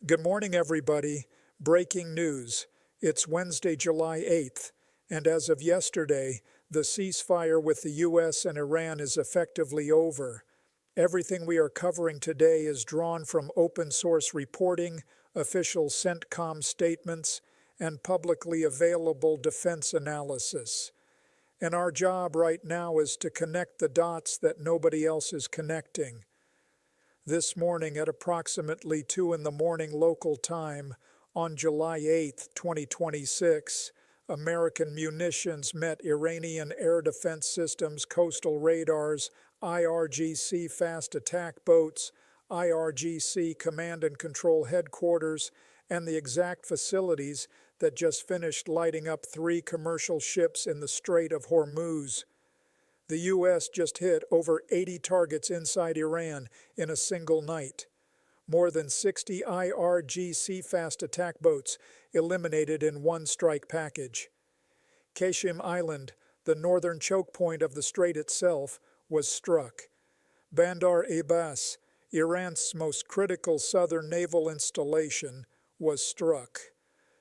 Good morning, everybody. Breaking news. It's Wednesday, July 8th, and as of yesterday, the ceasefire with the U.S. and Iran is effectively over. Everything we are covering today is drawn from open source reporting, official CENTCOM statements, and publicly available defense analysis. And our job right now is to connect the dots that nobody else is connecting. This morning at approximately 2 in the morning local time on July 8, 2026, American munitions met Iranian air defense systems, coastal radars, IRGC fast attack boats, IRGC command and control headquarters, and the exact facilities that just finished lighting up 3 commercial ships in the Strait of Hormuz. The U.S. just hit over 80 targets inside Iran in a single night. More than 60 IRGC fast attack boats eliminated in one strike package. Qasem Island, the northern choke point of the strait itself, was struck. Bandar Abbas, Iran's most critical southern naval installation, was struck.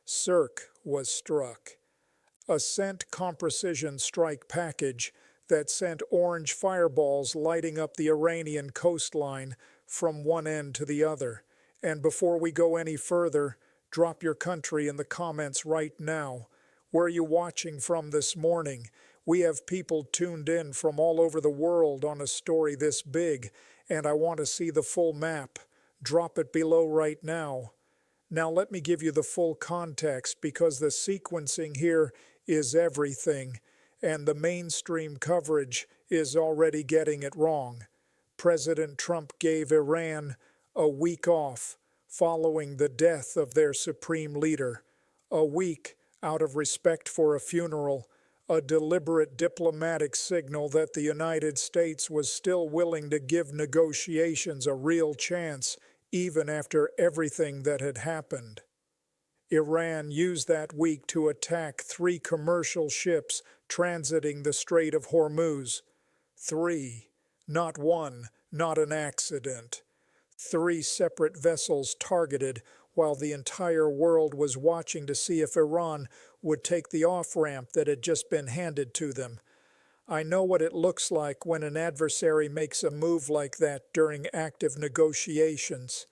Sirk was struck. A CENTCOM precision strike package that sent orange fireballs lighting up the Iranian coastline from one end to the other. And before we go any further, drop your country in the comments right now. Where are you watching from this morning? We have people tuned in from all over the world on a story this big, and I want to see the full map. Drop it below right now. Now let me give you the full context because the sequencing here is everything. And the mainstream coverage is already getting it wrong. President Trump gave Iran a week off following the death of their supreme leader. A week out of respect for a funeral, a deliberate diplomatic signal that the United States was still willing to give negotiations a real chance even after everything that had happened. Iran used that week to attack 3 commercial ships transiting the Strait of Hormuz. 3, not 1, not an accident. 3 separate vessels targeted while the entire world was watching to see if Iran would take the off-ramp that had just been handed to them. I know what it looks like when an adversary makes a move like that during active negotiations.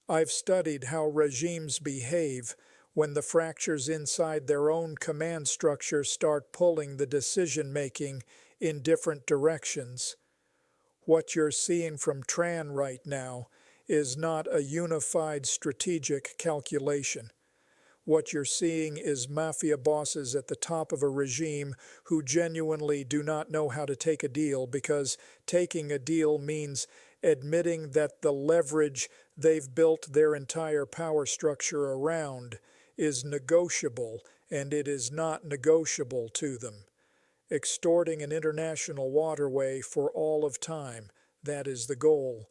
I've studied how regimes behave when the fractures inside their own command structure start pulling the decision-making in different directions. What you're seeing from Tran right now is not a unified strategic calculation. What you're seeing is mafia bosses at the top of a regime who genuinely do not know how to take a deal because taking a deal means admitting that the leverage they've built their entire power structure around is negotiable, and it is not negotiable to them. Extorting an international waterway for all of time, that is the goal.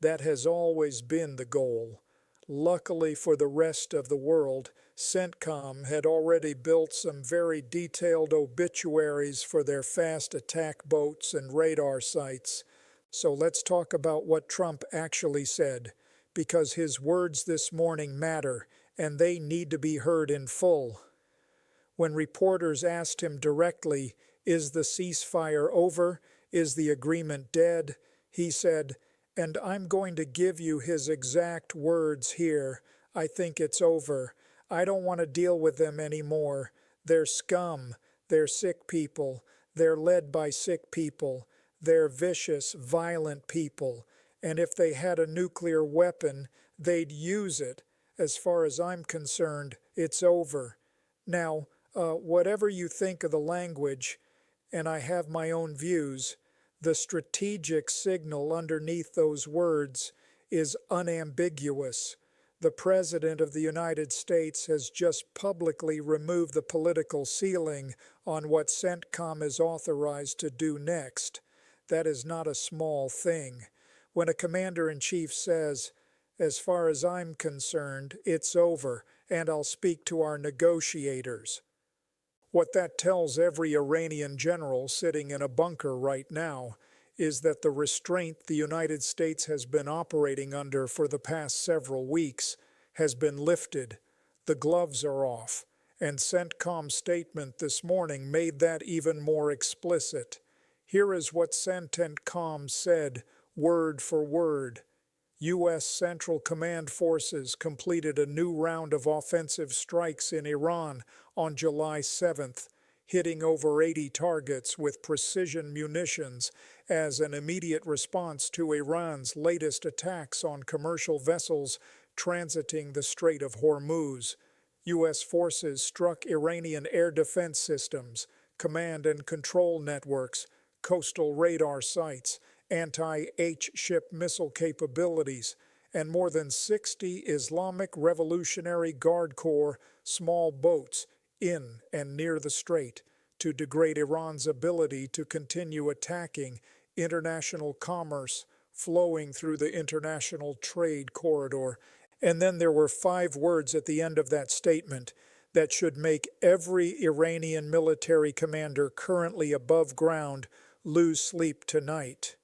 That has always been the goal. Luckily for the rest of the world, CENTCOM had already built some very detailed obituaries for their fast attack boats and radar sites. So let's talk about what Trump actually said, because his words this morning matter, and they need to be heard in full. When reporters asked him directly, "Is the ceasefire over? Is the agreement dead?" he said, and I'm going to give you his exact words here, "I think it's over. I don't want to deal with them anymore. They're scum. They're sick people. They're led by sick people. They're vicious, violent people. And if they had a nuclear weapon, they'd use it. As far as I'm concerned, it's over." Now, whatever you think of the language, and I have my own views, the strategic signal underneath those words is unambiguous. The President of the United States has just publicly removed the political ceiling on what CENTCOM is authorized to do next. That is not a small thing. When a commander-in-chief says, "As far as I'm concerned, it's over, and I'll speak to our negotiators." What that tells every Iranian general sitting in a bunker right now is that the restraint the United States has been operating under for the past several weeks has been lifted. The gloves are off, and CENTCOM's statement this morning made that even more explicit. Here is what CENTCOM said, word for word. U.S. Central Command forces completed a new round of offensive strikes in Iran on July 7th, hitting over 80 targets with precision munitions as an immediate response to Iran's latest attacks on commercial vessels transiting the Strait of Hormuz. U.S. forces struck Iranian air defense systems, command and control networks, coastal radar sites, anti-H-ship missile capabilities, and more than 60 Islamic Revolutionary Guard Corps small boats in and near the strait to degrade Iran's ability to continue attacking international commerce flowing through the international trade corridor. And then there were 5 words at the end of that statement that should make every Iranian military commander currently above ground lose sleep tonight.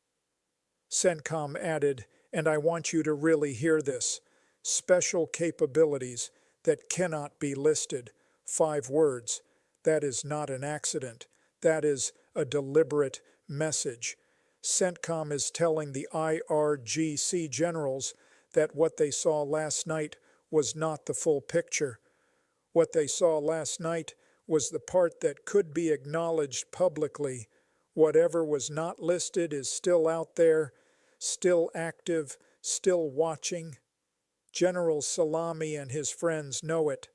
CENTCOM added, and I want you to really hear this, special capabilities that cannot be listed. 5 words. That is not an accident. That is a deliberate message. CENTCOM is telling the IRGC generals that what they saw last night was not the full picture. What they saw last night was the part that could be acknowledged publicly. Whatever was not listed is still out there, still active, still watching. General Salami and his friends know it.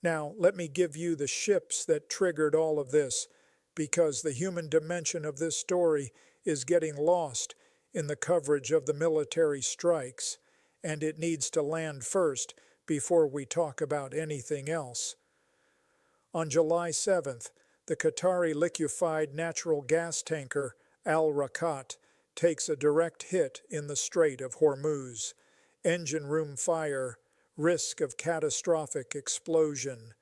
Now, let me give you the ships that triggered all of this, because the human dimension of this story is getting lost in the coverage of the military strikes, and it needs to land first before we talk about anything else. On July 7th, the Qatari liquefied natural gas tanker Al Rakat takes a direct hit in the Strait of Hormuz. Engine room fire, risk of catastrophic explosion.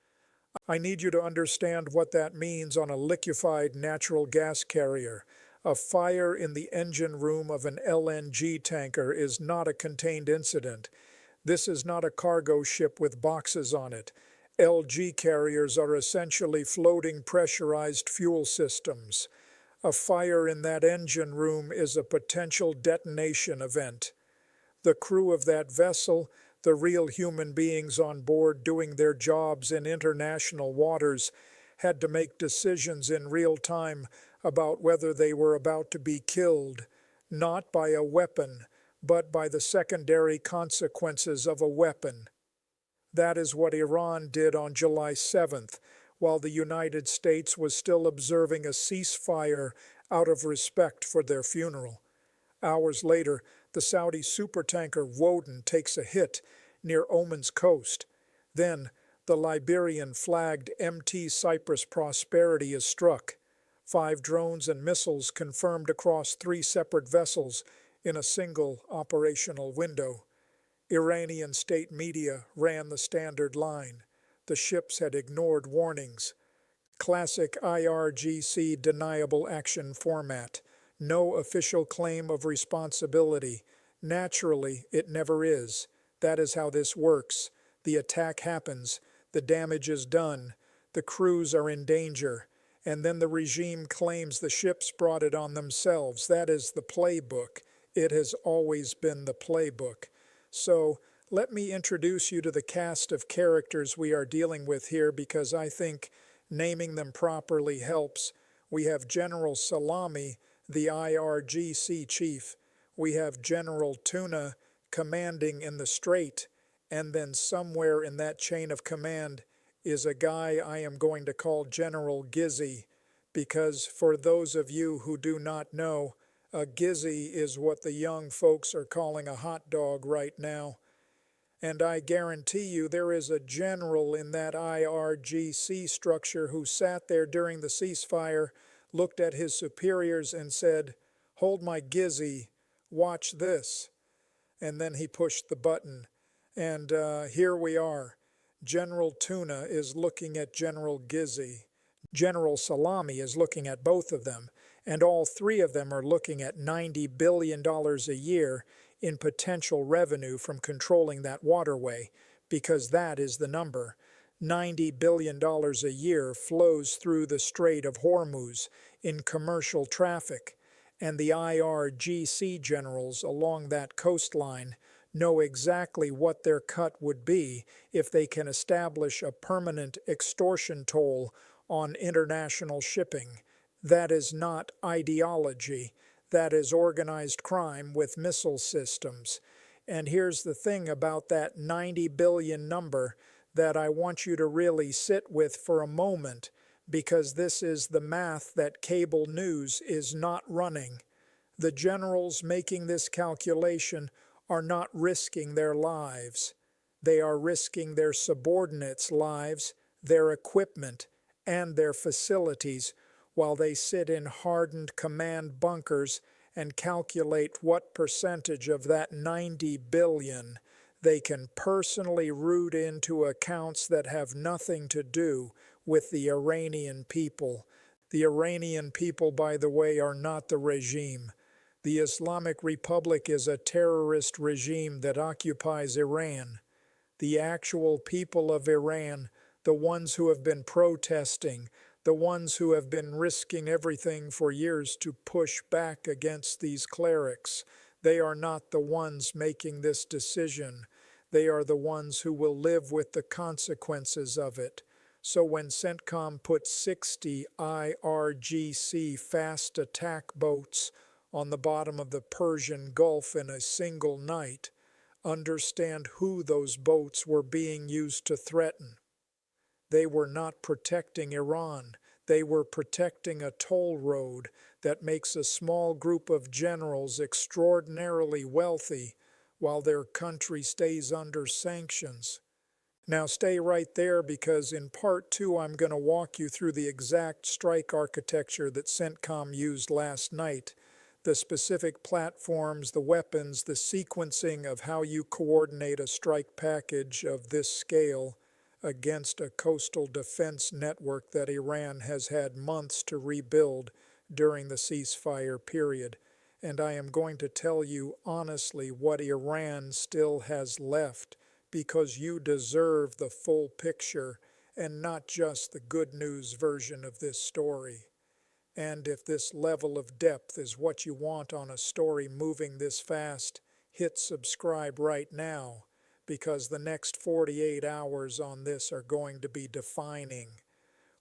I need you to understand what that means on a liquefied natural gas carrier. A fire in the engine room of an LNG tanker is not a contained incident. This is not a cargo ship with boxes on it. LG carriers are essentially floating pressurized fuel systems. A fire in that engine room is a potential detonation event. The crew of that vessel, the real human beings on board doing their jobs in international waters, had to make decisions in real time about whether they were about to be killed, not by a weapon, but by the secondary consequences of a weapon. That is what Iran did on July 7th, while the United States was still observing a ceasefire out of respect for their funeral. Hours later, the Saudi supertanker Woden takes a hit near Oman's coast. Then, the Liberian-flagged MT Cyprus Prosperity is struck. 5 drones and missiles confirmed across 3 separate vessels in a single operational window. Iranian state media ran the standard line. The ships had ignored warnings. Classic IRGC deniable action format. No official claim of responsibility. Naturally, it never is. That is how this works. The attack happens. The damage is done. The crews are in danger. And then the regime claims the ships brought it on themselves. That is the playbook. It has always been the playbook. So, let me introduce you to the cast of characters we are dealing with here, because I think naming them properly helps. We have General Salami, the IRGC chief. We have General Tuna commanding in the strait, and then somewhere in that chain of command is a guy I am going to call General Gizzy, because for those of you who do not know, a gizzy is what the young folks are calling a hot dog right now. And I guarantee you there is a general in that IRGC structure who sat there during the ceasefire, looked at his superiors and said, "Hold my gizzy, watch this." And then he pushed the button. And here we are. General Tuna is looking at General Gizzy. General Salami is looking at both of them. And all 3 of them are looking at $90 billion a year in potential revenue from controlling that waterway, because that is the number. $90 billion a year flows through the Strait of Hormuz in commercial traffic, and the IRGC generals along that coastline know exactly what their cut would be if they can establish a permanent extortion toll on international shipping. That is not ideology. That is organized crime with missile systems. And here's the thing about that 90 billion number that I want you to really sit with for a moment, because this is the math that cable news is not running. The generals making this calculation are not risking their lives. They are risking their subordinates' lives, their equipment, and their facilities, while they sit in hardened command bunkers and calculate what percentage of that 90 billion they can personally root into accounts that have nothing to do with the Iranian people. The Iranian people, by the way, are not the regime. The Islamic Republic is a terrorist regime that occupies Iran. The actual people of Iran, the ones who have been protesting, the ones who have been risking everything for years to push back against these clerics, they are not the ones making this decision. They are the ones who will live with the consequences of it. So when CENTCOM put 60 IRGC fast attack boats on the bottom of the Persian Gulf in a single night, understand who those boats were being used to threaten. They were not protecting Iran. They were protecting a toll road that makes a small group of generals extraordinarily wealthy while their country stays under sanctions. Now stay right there, because in part 2 I'm going to walk you through the exact strike architecture that CENTCOM used last night, the specific platforms, the weapons, the sequencing of how you coordinate a strike package of this scale against a coastal defense network that Iran has had months to rebuild during the ceasefire period. And I am going to tell you honestly what Iran still has left, because you deserve the full picture and not just the good news version of this story. And if this level of depth is what you want on a story moving this fast, hit subscribe right now, because the next 48 hours on this are going to be defining.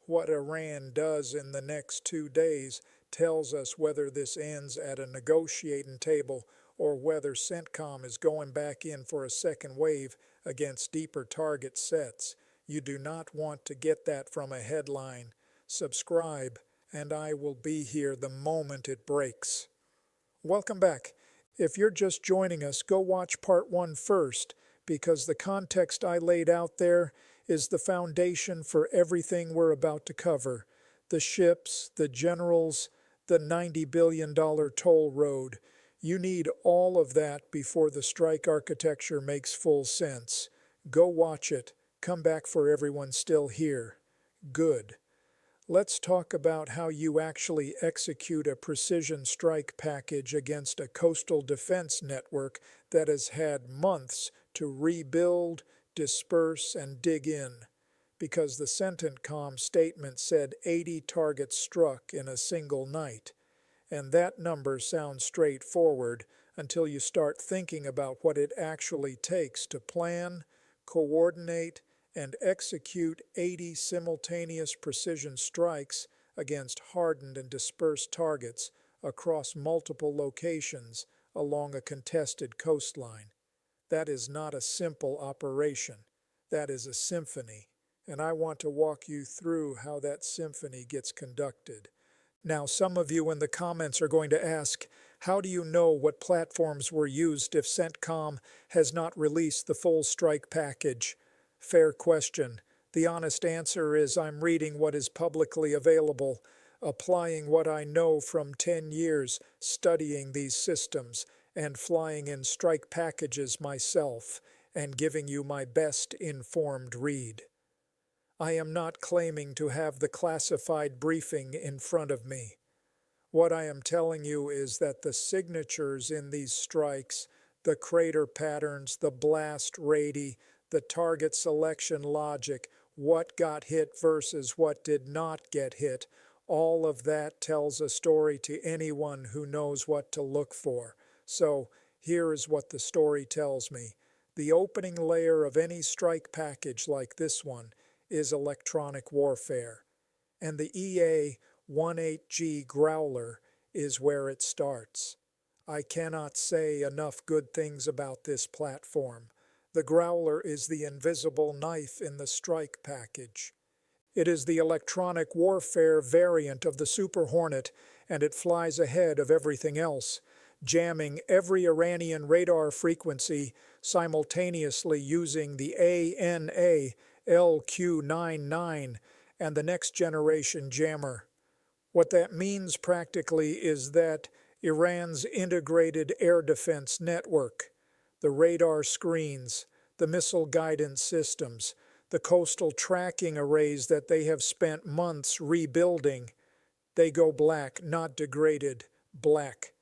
What Iran does in the next 2 days tells us whether this ends at a negotiating table or whether CENTCOM is going back in for a second wave against deeper target sets. You do not want to get that from a headline. Subscribe, and I will be here the moment it breaks. Welcome back. If you're just joining us, go watch part 1 first, because the context I laid out there is the foundation for everything we're about to cover. The ships, the generals, the $90 billion toll road. You need all of that before the strike architecture makes full sense. Go watch it. Come back for everyone still here. Good. Let's talk about how you actually execute a precision strike package against a coastal defense network that has had months to rebuild, disperse, and dig in. Because the CENTCOM statement said 80 targets struck in a single night. And that number sounds straightforward until you start thinking about what it actually takes to plan, coordinate, and execute 80 simultaneous precision strikes against hardened and dispersed targets across multiple locations along a contested coastline. That is not a simple operation. That is a symphony, and I want to walk you through how that symphony gets conducted. Now, some of you in the comments are going to ask, how do you know what platforms were used if CENTCOM has not released the full strike package? Fair question. The honest answer is I'm reading what is publicly available, applying what I know from 10 years studying these systems and flying in strike packages myself and giving you my best informed read. I am not claiming to have the classified briefing in front of me. What I am telling you is that the signatures in these strikes, The crater patterns, the blast radii, the target selection logic, what got hit versus what did not get hit, all of that tells a story to anyone who knows what to look for. So, here is what the story tells me. The opening layer of any strike package like this one is electronic warfare, and the EA-18G Growler is where it starts. I cannot say enough good things about this platform. The Growler is the invisible knife in the strike package. It is the electronic warfare variant of the Super Hornet, and it flies ahead of everything else, jamming every Iranian radar frequency simultaneously using the ANA LQ-99 and the next generation jammer. What that means practically is that Iran's integrated air defense network, the radar screens, the missile guidance systems, the coastal tracking arrays that they have spent months rebuilding, they go black, not degraded, black.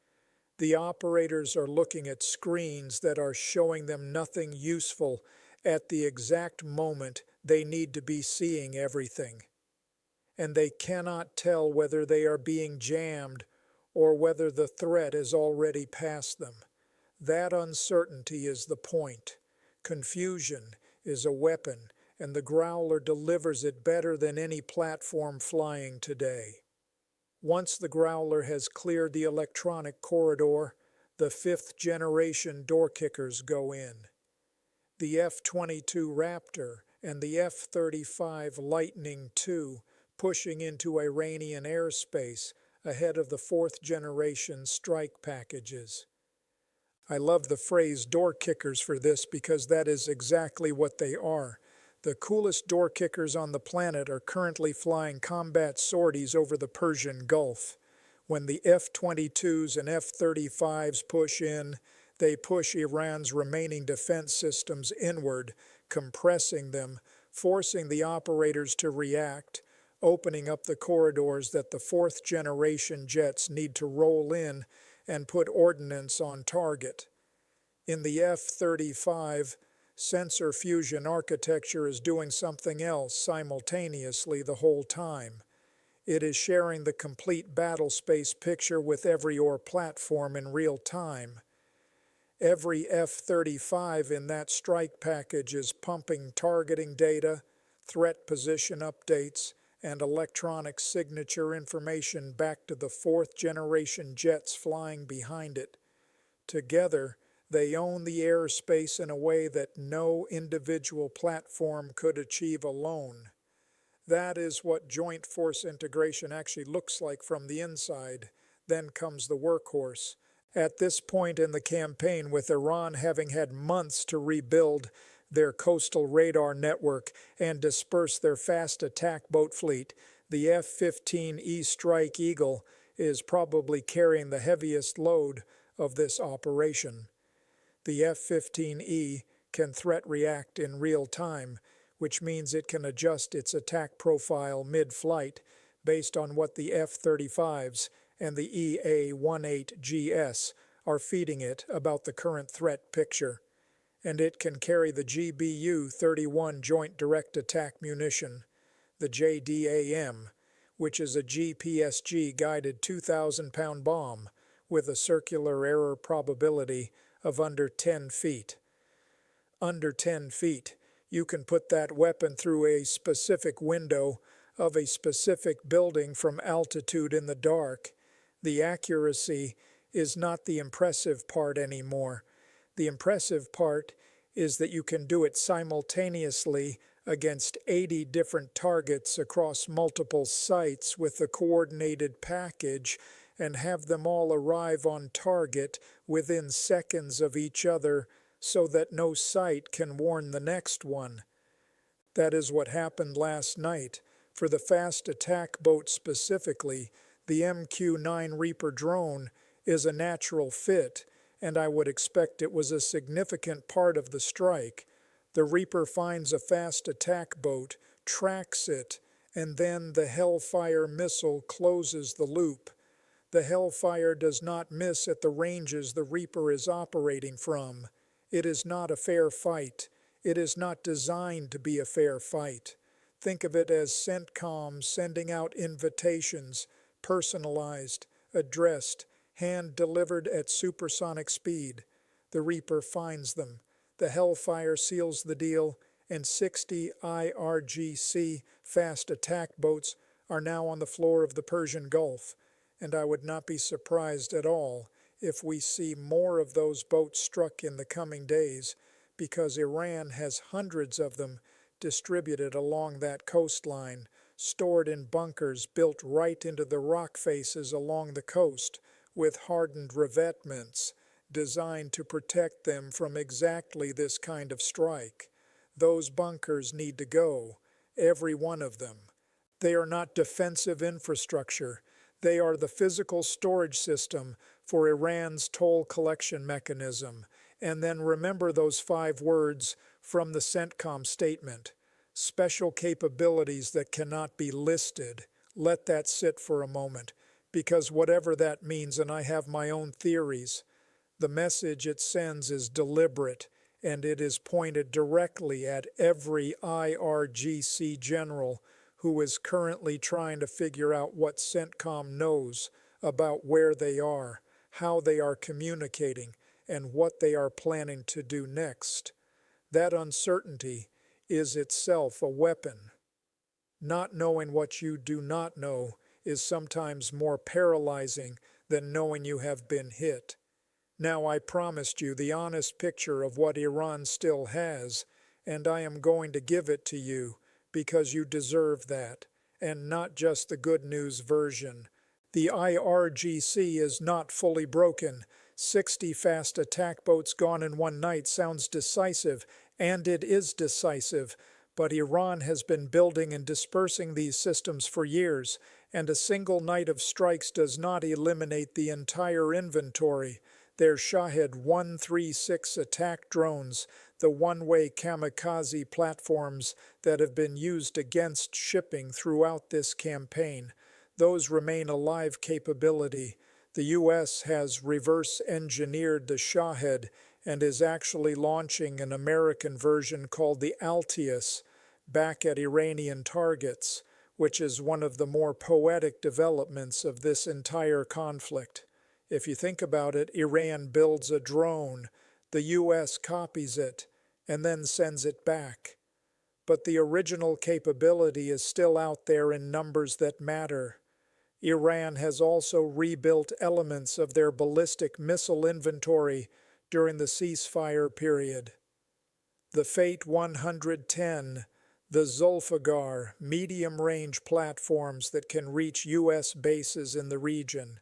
The operators are looking at screens that are showing them nothing useful at the exact moment they need to be seeing everything. And they cannot tell whether they are being jammed or whether the threat is already past them. That uncertainty is the point. Confusion is a weapon, and the Growler delivers it better than any platform flying today. Once the Growler has cleared the electronic corridor, the 5th generation door kickers go in. The F-22 Raptor and the F-35 Lightning II pushing into Iranian airspace ahead of the 4th generation strike packages. I love the phrase door kickers for this because that is exactly what they are. The coolest door kickers on the planet are currently flying combat sorties over the Persian Gulf. When the F-22s and F-35s push in, they push Iran's remaining defense systems inward, compressing them, forcing the operators to react, opening up the corridors that the 4th generation jets need to roll in and put ordnance on target. In the F-35, sensor fusion architecture is doing something else simultaneously the whole time. It is sharing the complete battle space picture with every OR platform in real time. Every F-35 in that strike package is pumping targeting data, threat position updates, and electronic signature information back to the 4th generation jets flying behind it. Together, they own the airspace in a way that no individual platform could achieve alone. That is what joint force integration actually looks like from the inside. Then comes the workhorse. At this point in the campaign, with Iran having had months to rebuild their coastal radar network and disperse their fast attack boat fleet, the F-15E Strike Eagle is probably carrying the heaviest load of this operation. The F-15E can threat react in real time, which means it can adjust its attack profile mid-flight based on what the F-35s and the EA-18GS are feeding it about the current threat picture. And it can carry the GBU-31 Joint Direct Attack Munition, the JDAM, which is a GPSG-guided 2,000-pound bomb with a circular error probability of under 10 feet. Under 10 feet, you can put that weapon through a specific window of a specific building from altitude in the dark. The accuracy is not the impressive part anymore. The impressive part is that you can do it simultaneously against 80 different targets across multiple sites with a coordinated package and have them all arrive on target within seconds of each other so that no site can warn the next one. That is what happened last night. For the fast attack boat specifically, the MQ-9 Reaper drone is a natural fit, and I would expect it was a significant part of the strike. The Reaper finds a fast attack boat, tracks it, and then the Hellfire missile closes the loop. The hellfire does not miss at the ranges the Reaper is operating from. It is not a fair fight. It is not designed to be a fair fight. Think of it as CENTCOM sending out invitations, personalized, addressed, hand-delivered at supersonic speed. The Reaper finds them. The hellfire seals the deal, and 60 IRGC fast attack boats are now on the floor of the Persian Gulf, and I would not be surprised at all if we see more of those boats struck in the coming days, because Iran has hundreds of them distributed along that coastline, stored in bunkers built right into the rock faces along the coast, with hardened revetments designed to protect them from exactly this kind of strike. Those bunkers need to go, every one of them. They are not defensive infrastructure. They are the physical storage system for Iran's toll collection mechanism. And then remember those 5 words from the CENTCOM statement. Special capabilities that cannot be listed. Let that sit for a moment, because whatever that means, and I have my own theories, the message it sends is deliberate, and it is pointed directly at every IRGC general who is currently trying to figure out what CENTCOM knows about where they are, how they are communicating, and what they are planning to do next. That uncertainty is itself a weapon. Not knowing what you do not know is sometimes more paralyzing than knowing you have been hit. Now I promised you the honest picture of what Iran still has, and I am going to give it to you because you deserve that, and not just the good news version. The IRGC is not fully broken. 60 fast attack boats gone in one night sounds decisive, and it is decisive, but Iran has been building and dispersing these systems for years, and a single night of strikes does not eliminate the entire inventory. Their Shahed 136 attack drones, the one-way kamikaze platforms that have been used against shipping throughout this campaign, those remain a live capability. The U.S. has reverse-engineered the Shahed and is actually launching an American version called the Altius back at Iranian targets, which is one of the more poetic developments of this entire conflict. If you think about it, Iran builds a drone, the U.S. copies it, and then sends it back. But the original capability is still out there in numbers that matter. Iran has also rebuilt elements of their ballistic missile inventory during the ceasefire period. The Fate 110, the Zulfiqar medium-range platforms that can reach U.S. bases in the region.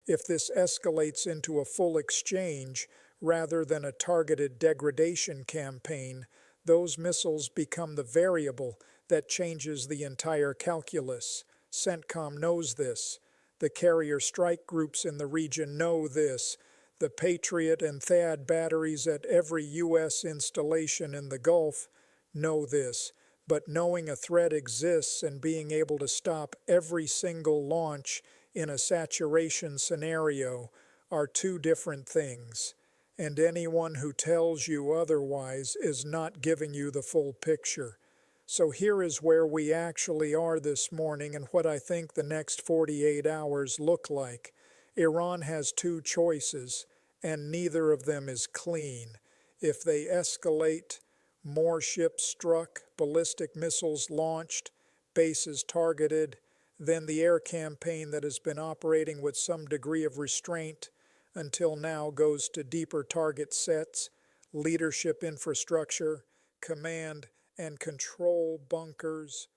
If this escalates into a full exchange rather than a targeted degradation campaign, those missiles become the variable that changes the entire calculus. CENTCOM knows this. The carrier strike groups in the region know this. The Patriot and THAAD batteries at every U.S. installation in the Gulf know this. But knowing a threat exists and being able to stop every single launch in a saturation scenario are 2 different things, and anyone who tells you otherwise is not giving you the full picture. So here is where we actually are this morning and what I think the next 48 hours look like. Iran has 2 choices, and neither of them is clean. If they escalate, more ships struck, ballistic missiles launched, bases targeted, then the air campaign that has been operating with some degree of restraint until now goes to deeper target sets, leadership infrastructure, command and control bunkers,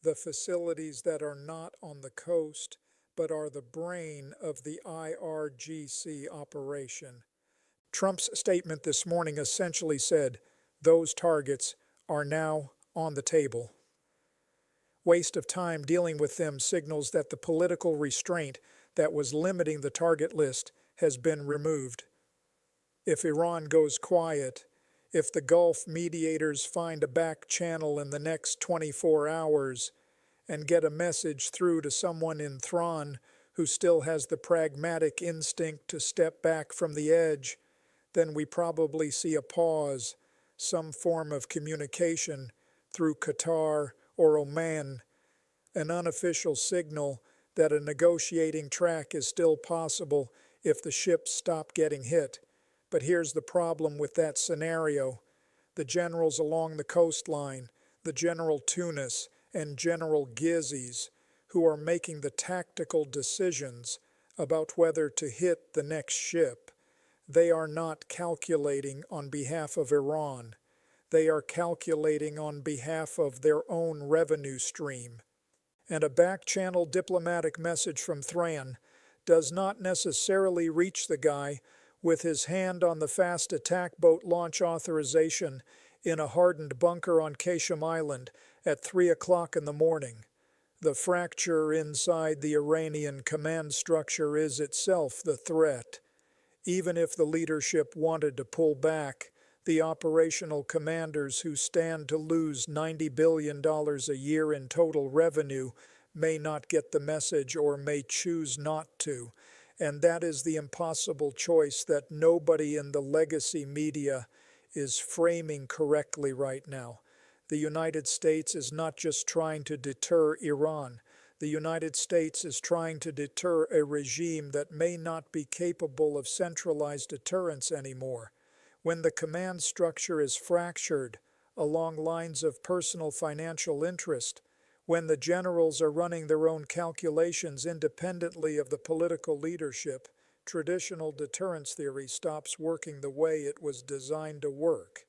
the facilities that are not on the coast but are the brain of the IRGC operation. Trump's statement this morning essentially said, those targets are now on the table. Waste of time dealing with them signals that the political restraint that was limiting the target list has been removed. If Iran goes quiet, if the Gulf mediators find a back channel in the next 24 hours and get a message through to someone in Thrawn who still has the pragmatic instinct to step back from the edge, then we probably see a pause, some form of communication through Qatar or Oman, an unofficial signal that a negotiating track is still possible if the ships stop getting hit. But here's the problem with that scenario. The generals along the coastline, the General Tunis and General Gizis, who are making the tactical decisions about whether to hit the next ship, they are not calculating on behalf of Iran. They are calculating on behalf of their own revenue stream. And a back-channel diplomatic message from Thrain does not necessarily reach the guy with his hand on the fast attack boat launch authorization in a hardened bunker on Qasem Island at 3 o'clock in the morning. The fracture inside the Iranian command structure is itself the threat. Even if the leadership wanted to pull back, the operational commanders who stand to lose $90 billion a year in total revenue may not get the message or may choose not to. And that is the impossible choice that nobody in the legacy media is framing correctly right now. The United States is not just trying to deter Iran. The United States is trying to deter a regime that may not be capable of centralized deterrence anymore. When the command structure is fractured along lines of personal financial interest, when the generals are running their own calculations independently of the political leadership, traditional deterrence theory stops working the way it was designed to work.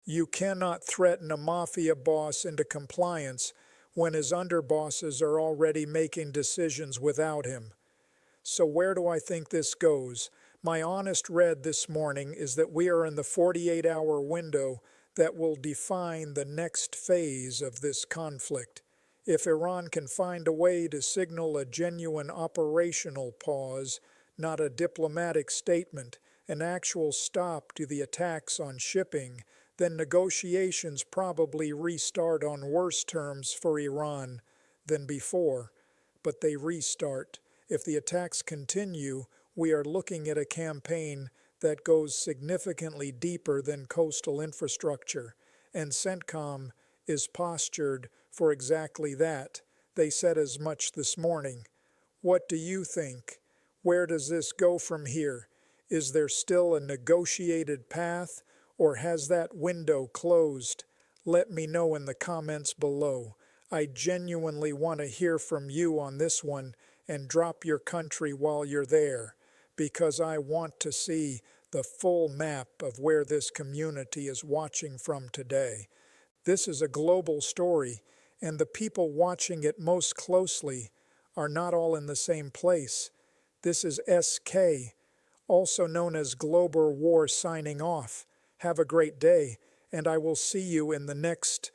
You cannot threaten a mafia boss into compliance when his underbosses are already making decisions without him. So where do I think this goes? My honest read this morning is that we are in the 48-hour window that will define the next phase of this conflict. If Iran can find a way to signal a genuine operational pause, not a diplomatic statement, an actual stop to the attacks on shipping, then negotiations probably restart on worse terms for Iran than before. But they restart. If the attacks continue, we are looking at a campaign that goes significantly deeper than coastal infrastructure, and CENTCOM is postured for exactly that. They said as much this morning. What do you think? Where does this go from here? Is there still a negotiated path, or has that window closed? Let me know in the comments below. I genuinely want to hear from you on this one, and drop your country while you're there, because I want to see the full map of where this community is watching from today. This is a global story, and the people watching it most closely are not all in the same place. This is SK, also known as Global War, signing off. Have a great day, and I will see you in the next